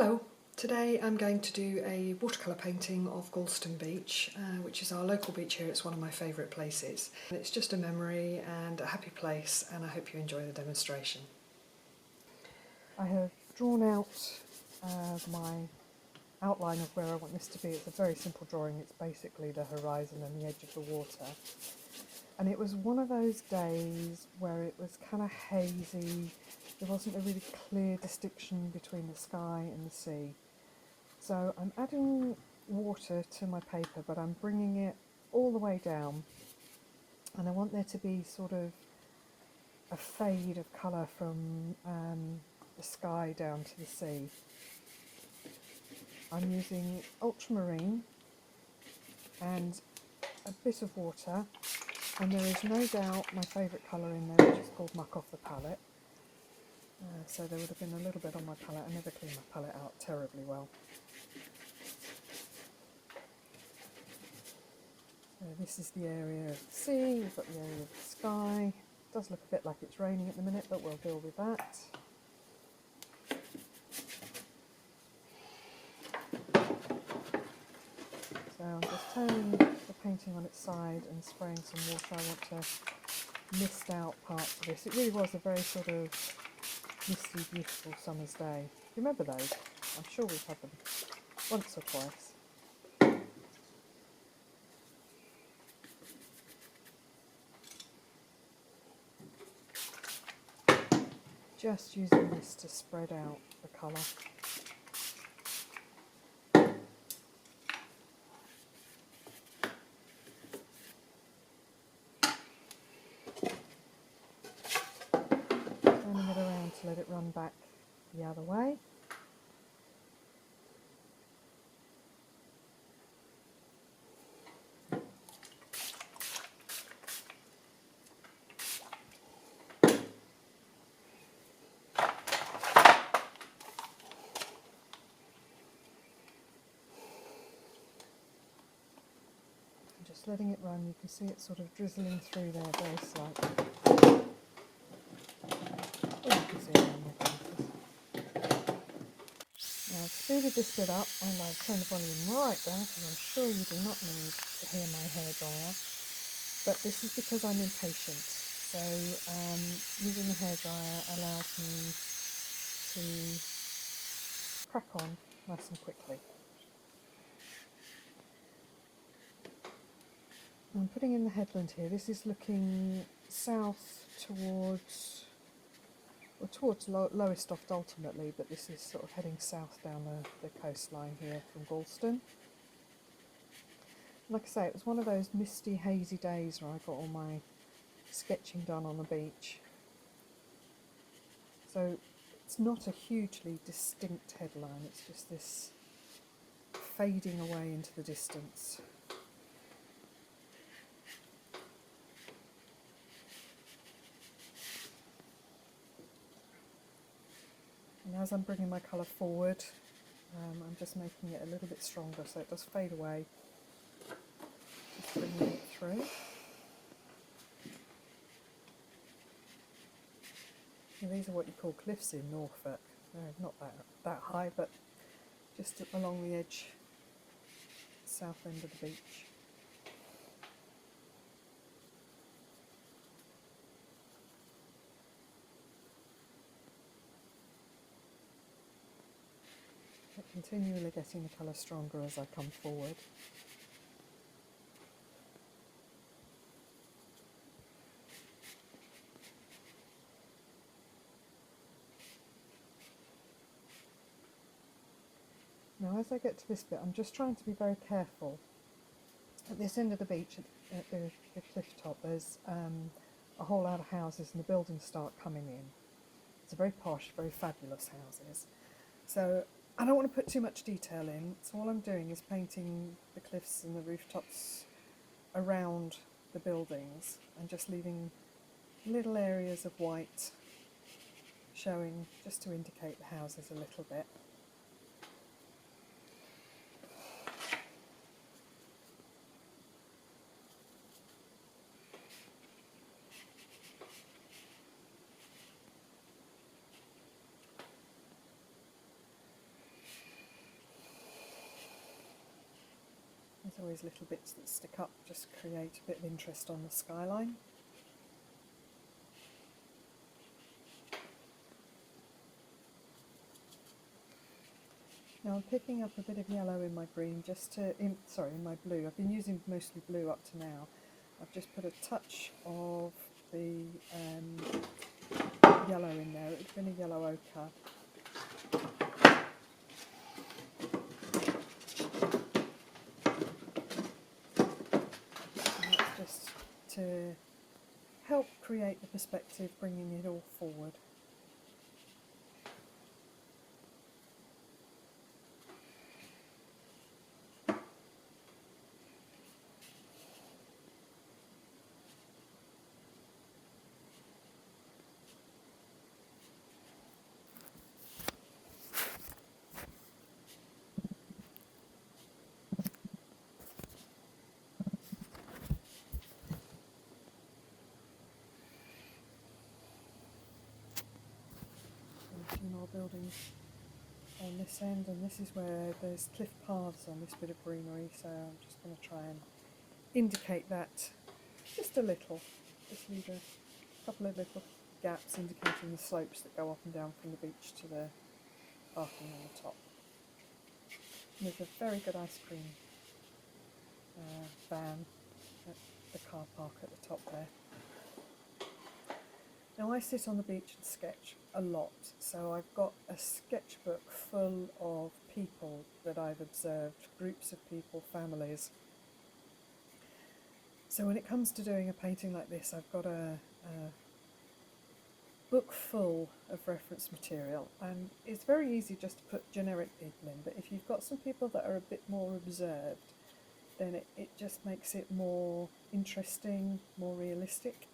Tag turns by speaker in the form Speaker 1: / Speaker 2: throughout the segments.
Speaker 1: Hello, today I'm going to do a watercolour painting of Gorleston Beach, which is our local beach here. It's one of my favourite places. It's just a memory and a happy place, and I hope you enjoy the demonstration. I have drawn out my outline of where I want this to be. It's a very simple drawing. It's basically the horizon and the edge of the water. And it was one of those days where it was kind of hazy. There wasn't a really clear distinction between the sky and the sea. So I'm adding water to my paper, but I'm bringing it all the way down. And I want there to be sort of a fade of colour from the sky down to the sea. I'm using ultramarine and a bit of water, and there is no doubt my favourite colour in there, which is called Muck Off the Palette. So there would have been a little bit on my palette. I never clean my palette out terribly well. So this is the area of the sea, we've got the area of the sky. It does look a bit like it's raining at the minute, but we'll deal with that. So I'm just turning the painting on its side and spraying some water. I want to mist out parts of this. It really was a very sort of misty, beautiful summer's day. Do you remember those? I'm sure we've had them once or twice. Just using this to spread out the colour. Turning it around to let it run back the other way. Just letting it run, you can see it sort of drizzling through there very slightly. Oh, you can see it on my fingers. Now I've speeded this bit up and I've turned the volume right down because I'm sure you do not need to hear my hairdryer. But this is because I'm impatient. So using the hairdryer allows me to crack on nice and quickly. I'm putting in the headland here. This is looking south towards Lowestoft ultimately, but this is sort of heading south down the coastline here from Gorleston. Like I say, it was one of those misty, hazy days where I got all my sketching done on the beach. So it's not a hugely distinct headline, it's just this fading away into the distance. And as I'm bringing my colour forward, I'm just making it a little bit stronger so it does fade away. Just bringing it through. And these are what you call cliffs in Norfolk. They're not that high, but just along the edge, south end of the beach. Continually getting the colour stronger as I come forward. Now as I get to this bit, I'm just trying to be very careful. At this end of the beach, at the cliff top, there's a whole lot of houses and the buildings start coming in. It's a very posh, very fabulous houses. So I don't want to put too much detail in, so all I'm doing is painting the cliffs and the rooftops around the buildings and just leaving little areas of white showing just to indicate the houses a little bit. There's always little bits that stick up, just create a bit of interest on the skyline. Now I'm picking up a bit of yellow in my green, in my blue. I've been using mostly blue up to now. I've just put a touch of the yellow in there. It's been a yellow ochre. And that's just to help create the perspective, bringing it all forward. A few more buildings on this end, and this is where there's cliff paths on this bit of greenery, so I'm just going to try and indicate that just a little, just leave a couple of little gaps indicating the slopes that go up and down from the beach to the parking on the top. And there's a very good ice cream van at the car park at the top there. Now I sit on the beach and sketch a lot, so I've got a sketchbook full of people that I've observed, groups of people, families. So when it comes to doing a painting like this, I've got a book full of reference material, and it's very easy just to put generic people in, but if you've got some people that are a bit more observed, then it just makes it more interesting, more realistic.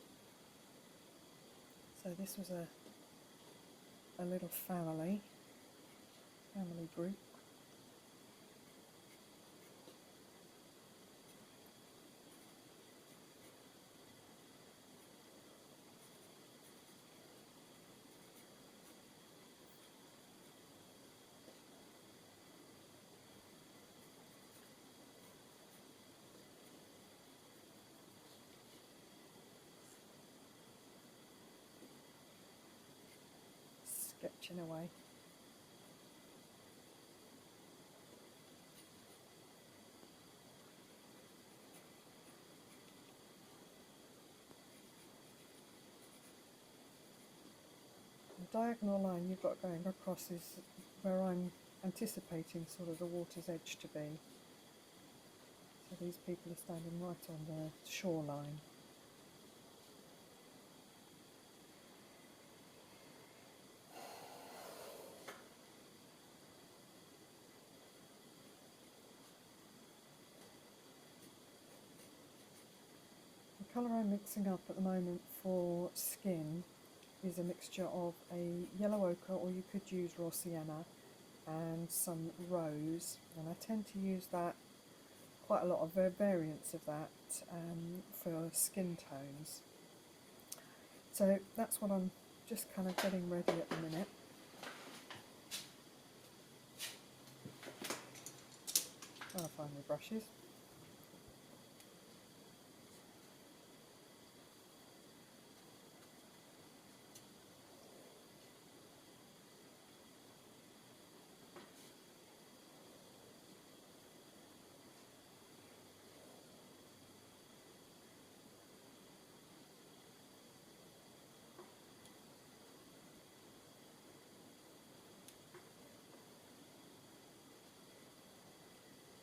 Speaker 1: So this was a little family group. Sketching away. The diagonal line you've got going across is where I'm anticipating sort of the water's edge to be. So these people are standing right on the shoreline. The colour I'm mixing up at the moment for skin is a mixture of a yellow ochre, or you could use raw sienna, and some rose, and I tend to use that, quite a lot of variants of that for skin tones. So that's what I'm just kind of getting ready at the minute. Trying to find my brushes.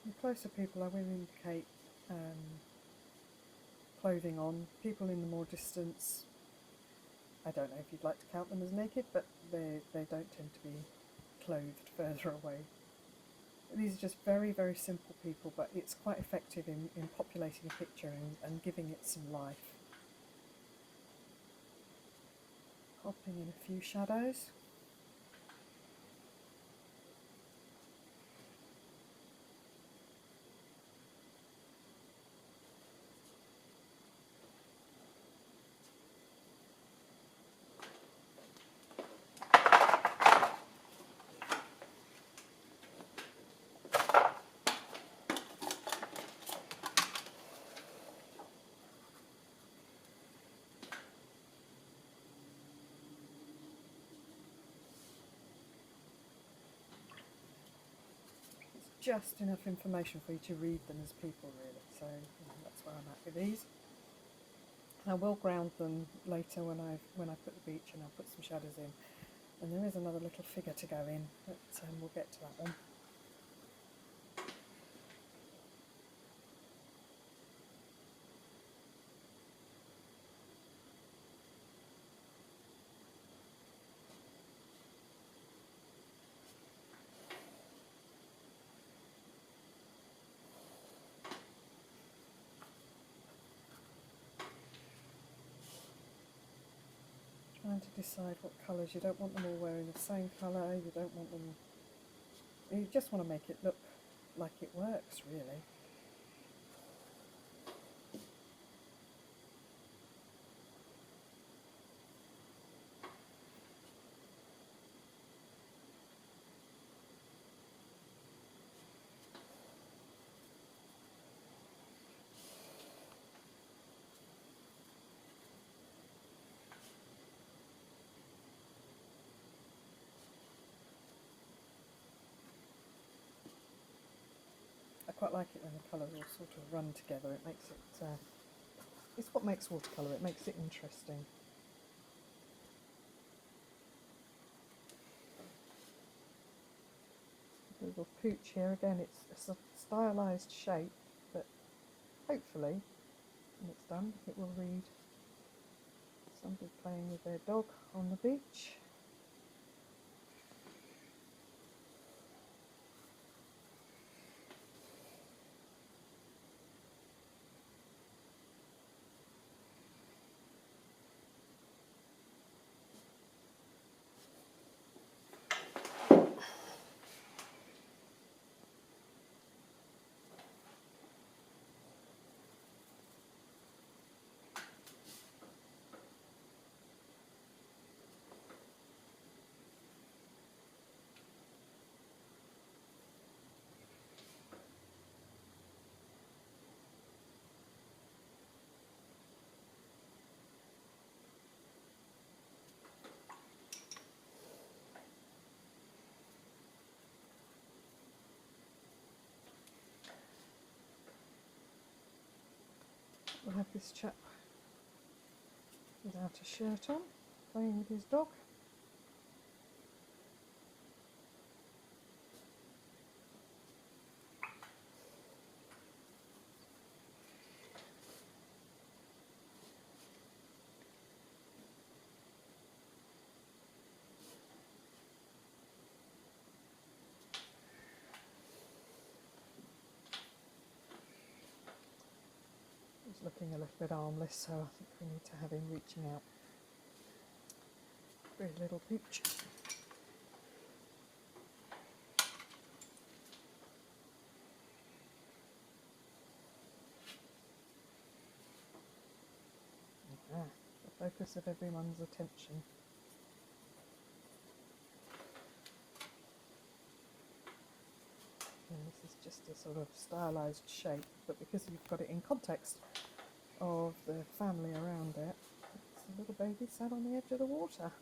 Speaker 1: The closer people I will indicate clothing on. People in the more distance, I don't know if you'd like to count them as naked, but they don't tend to be clothed further away. These are just very, very simple people, but it's quite effective in populating a picture and giving it some life. Popping in a few shadows. just enough information for you to read them as people, really. So that's where I'm at with these. I will ground them later when I put the beach, and I'll put some shadows in. And there is another little figure to go in, but we'll get to that one. Trying to decide what colours. You don't want them all wearing the same colour, you don't want them... You just want to make it look like it works, really. I quite like it when the colours all sort of run together. It makes it... it's what makes watercolour, it makes it interesting. A little pooch here again, it's a stylised shape, but hopefully when it's done it will read somebody playing with their dog on the beach. We'll have this chap without a shirt on, playing with his dog. He's looking a little bit armless, so I think we need to have him reaching out. Pretty little pooch. The focus of everyone's attention. And this is just a sort of stylised shape, but because you've got it in context of the family around it, it's a little baby sat on the edge of the water.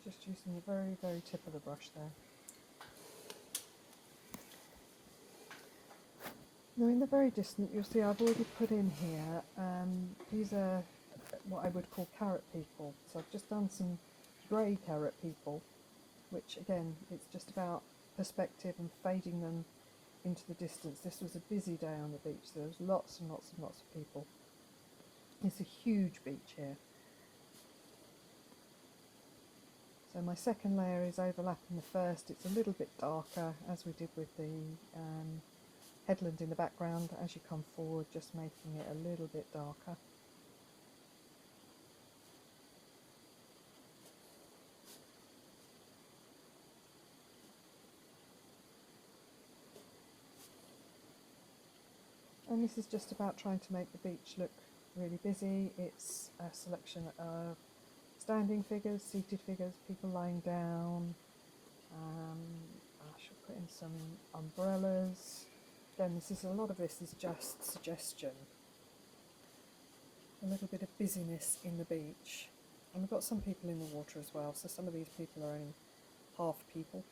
Speaker 1: Just using the very, very tip of the brush there. Now in the very distant, you'll see I've already put in here, these are what I would call carrot people. So I've just done some grey carrot people, which again, it's just about perspective and fading them into the distance. This was a busy day on the beach, there was lots and lots and lots of people. It's a huge beach here. So my second layer is overlapping the first. It's a little bit darker, as we did with the headland in the background. As you come forward, just making it a little bit darker. And this is just about trying to make the beach look really busy. It's a selection of standing figures, seated figures, people lying down. I shall Put in some umbrellas. Again, a lot of this is just suggestion. A little bit of busyness in the beach. And we've got some people in the water as well, so some of these people are only half people.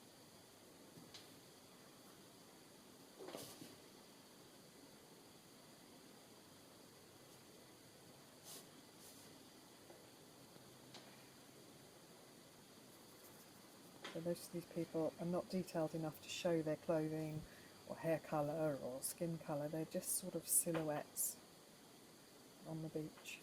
Speaker 1: So most of these people are not detailed enough to show their clothing or hair colour or skin colour. They're just sort of silhouettes on the beach.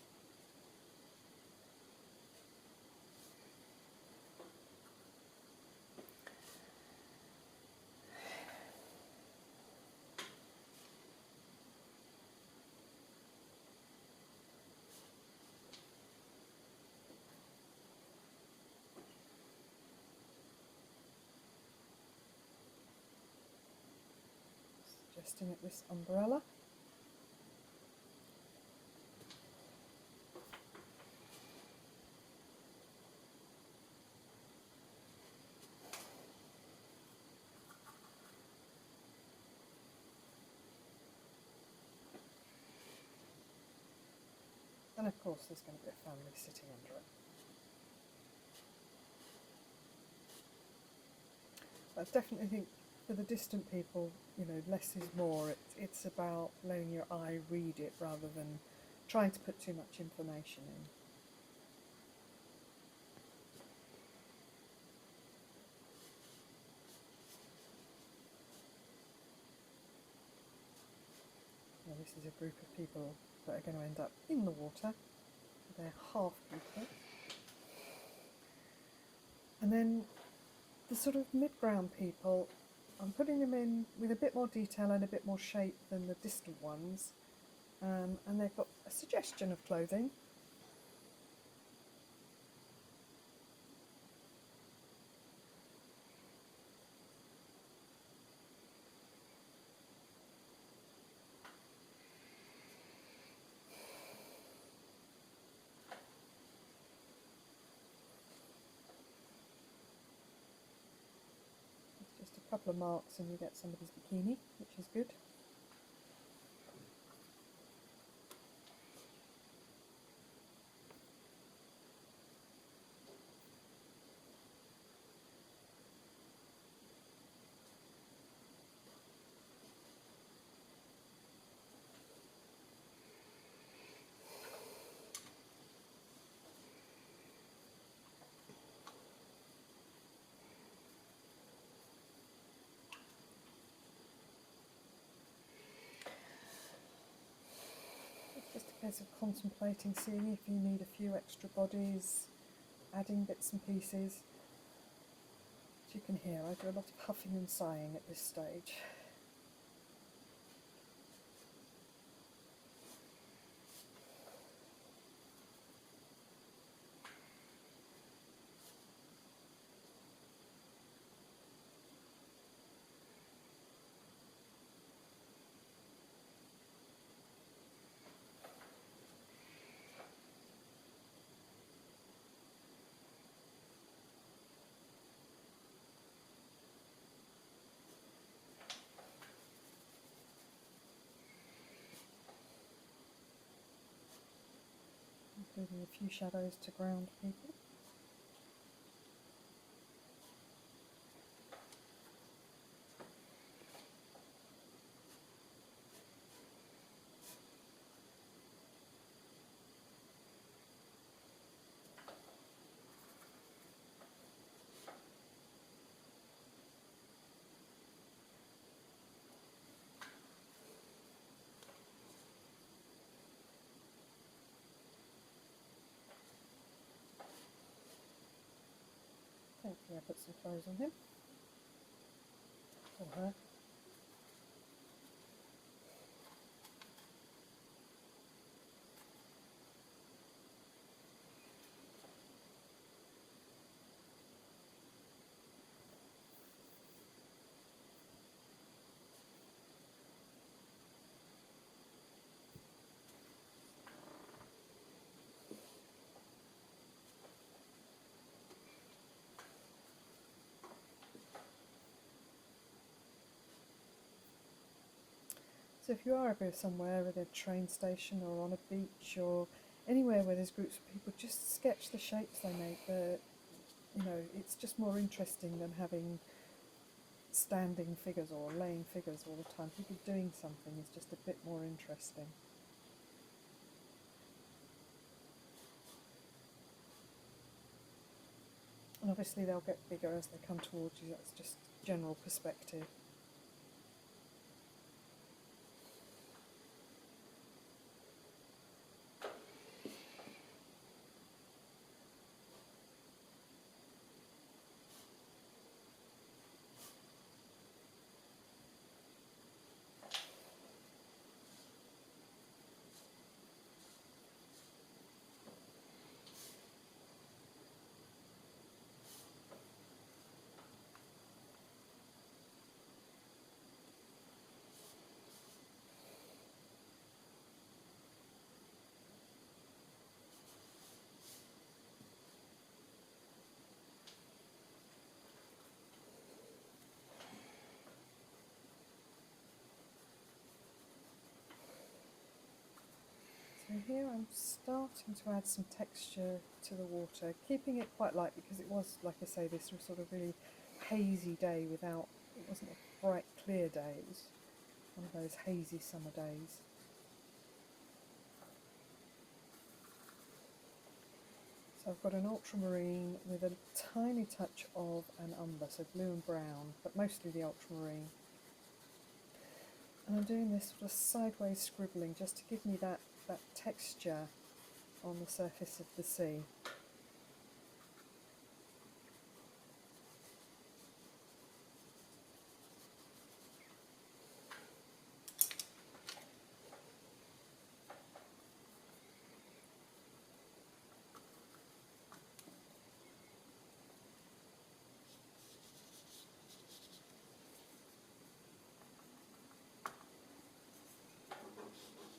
Speaker 1: Suggesting at this umbrella. And of course there's going to be a family sitting under it. I definitely think for the distant people, less is more. It's about letting your eye read it rather than trying to put too much information in. Now, this is a group of people that are going to end up in the water. They're half people. And then the sort of mid-ground people, I'm putting them in with a bit more detail and a bit more shape than the distant ones. And they've got a suggestion of clothing. It's just a couple of marks and you get somebody's bikini, which is good. Just a case of contemplating, seeing if you need a few extra bodies, adding bits and pieces. As you can hear, I do a lot of huffing and sighing at this stage. Including a few shadows to ground people. Thankfully I put some clothes on him, or her. So if you are ever somewhere at a train station or on a beach or anywhere where there's groups of people, just sketch the shapes they make. It's just more interesting than having standing figures or laying figures all the time. People doing something is just a bit more interesting. And obviously they'll get bigger as they come towards you. That's just general perspective. So here I'm starting to add some texture to the water, keeping it quite light because it was, like I say, this was sort of really hazy day it wasn't a bright clear day, it was one of those hazy summer days. So I've got an ultramarine with a tiny touch of an umber, so blue and brown, but mostly the ultramarine. And I'm doing this sort of sideways scribbling just to give me that texture on the surface of the sea.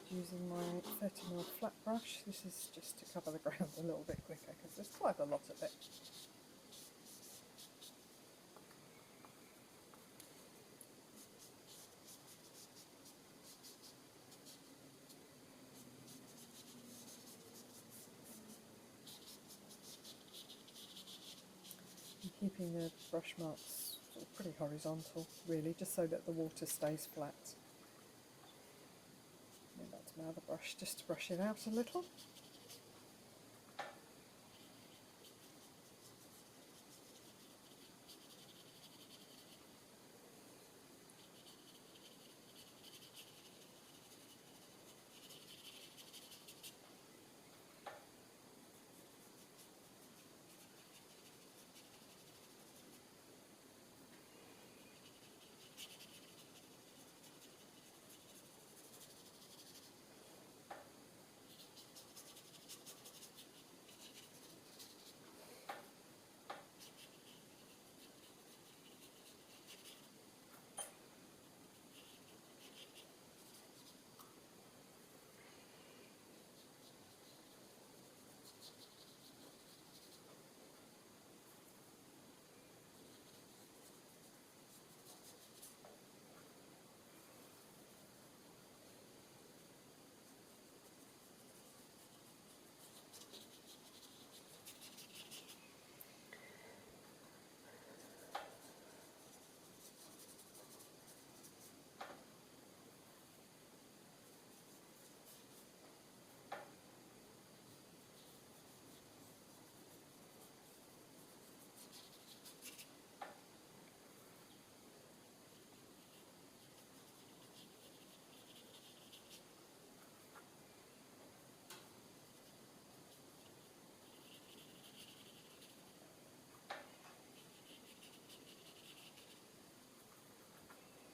Speaker 1: Using my 30mm flat brush, this is just to cover the ground a little bit quicker because there's quite a lot of it. I'm keeping the brush marks sort of pretty horizontal, really, just so that the water stays flat. And back to my other brush just to brush it out a little.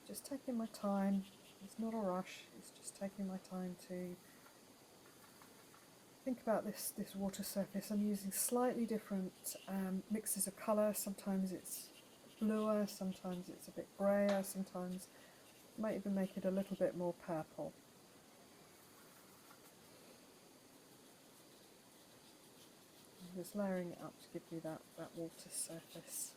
Speaker 1: Just taking my time, it's not a rush, it's just taking my time to think about this water surface. I'm using slightly different mixes of colour. Sometimes it's bluer, sometimes it's a bit greyer, sometimes I might even make it a little bit more purple. I'm just layering it up to give you that water surface.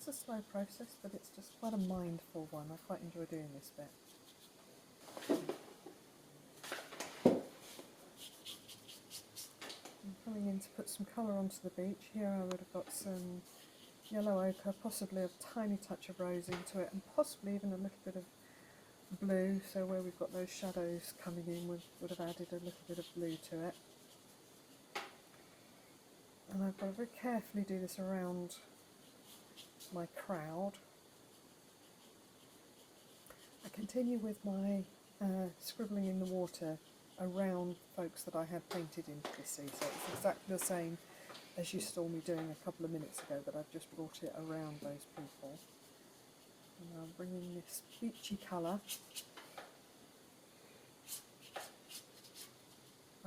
Speaker 1: It's a slow process, but it's just quite a mindful one. I quite enjoy doing this bit. I'm coming in to put some colour onto the beach. Here I would have got some yellow ochre, possibly a tiny touch of rose into it, and possibly even a little bit of blue, so where we've got those shadows coming in we would have added a little bit of blue to it. And I've got to very carefully do this around my crowd. I continue with my scribbling in the water around folks that I had painted into the sea, so it's exactly the same as you saw me doing a couple of minutes ago, but I've just brought it around those people. And I'm bringing this beachy colour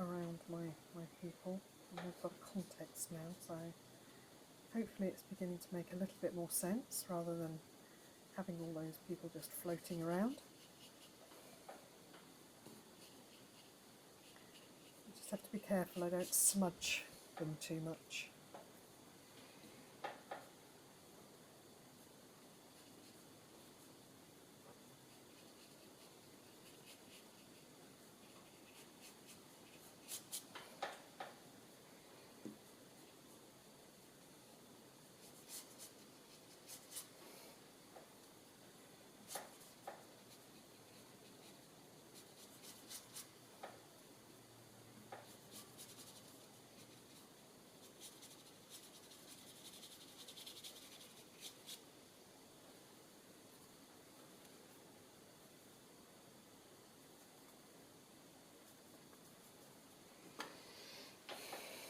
Speaker 1: around my people, and they've got a context now, so hopefully it's beginning to make a little bit more sense rather than having all those people just floating around. You just have to be careful I don't smudge them too much.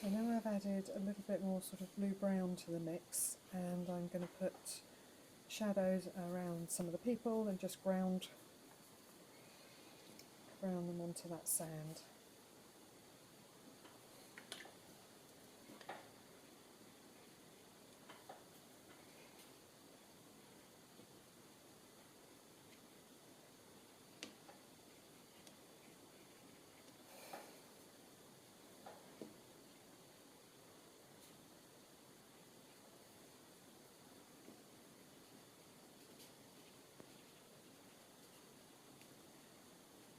Speaker 1: And now I've added a little bit more sort of blue-brown to the mix, and I'm going to put shadows around some of the people and just ground them onto that sand.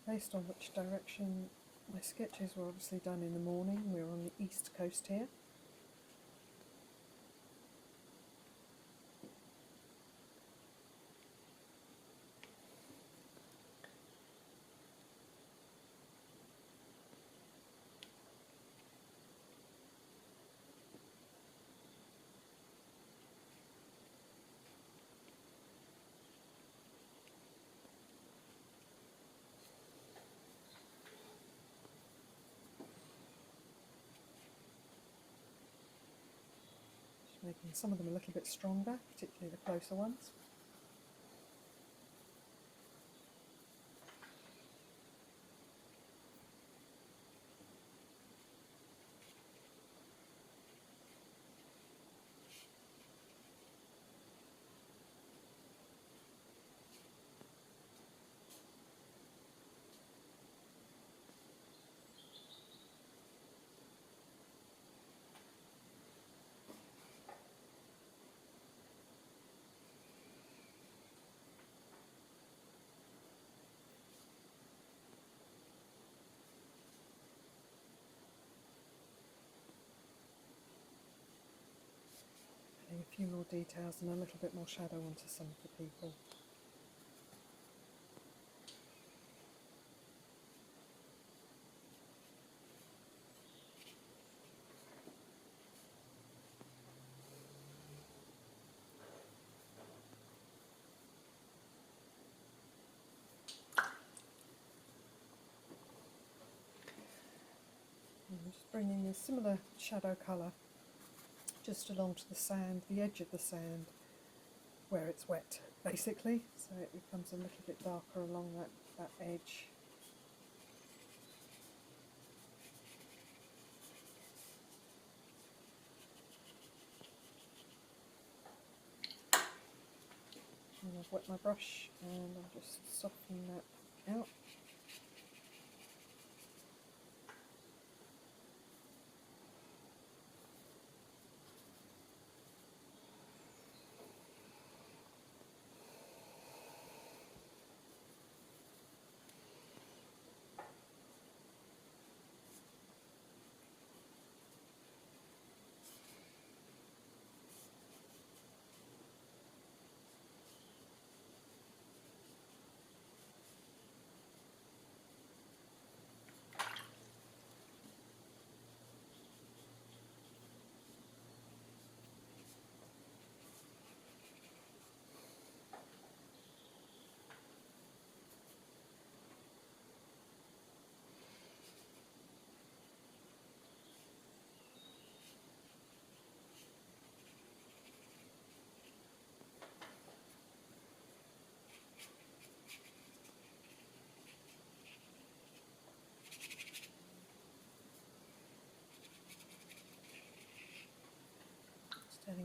Speaker 1: Based on which direction my sketches were obviously done in the morning. We're on the east coast here. Making some of them a little bit stronger, particularly the closer ones. Adding a few more details and a little bit more shadow onto some of the people. And I'm just bringing a similar shadow colour just along to the sand, the edge of the sand, where it's wet, basically, so it becomes a little bit darker along that edge. And I've wet my brush and I'm just softening that out.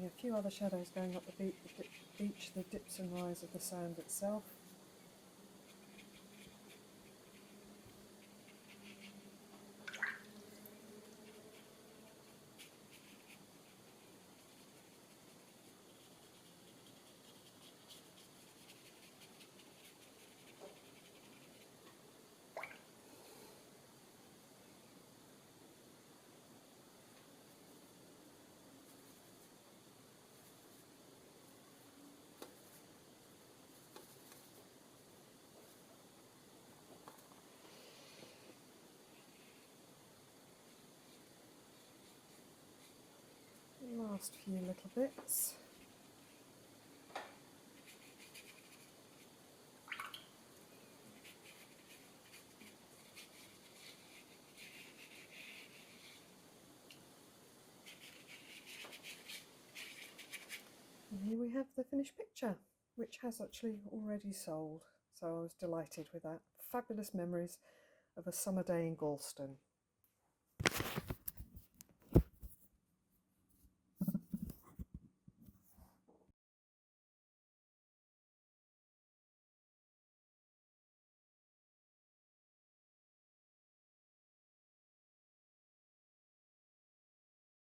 Speaker 1: a few other shadows going up the beach, the dips and rise of the sand itself. Last few little bits. And here we have the finished picture, which has actually already sold, so I was delighted with that. Fabulous memories of a summer day in Gorleston.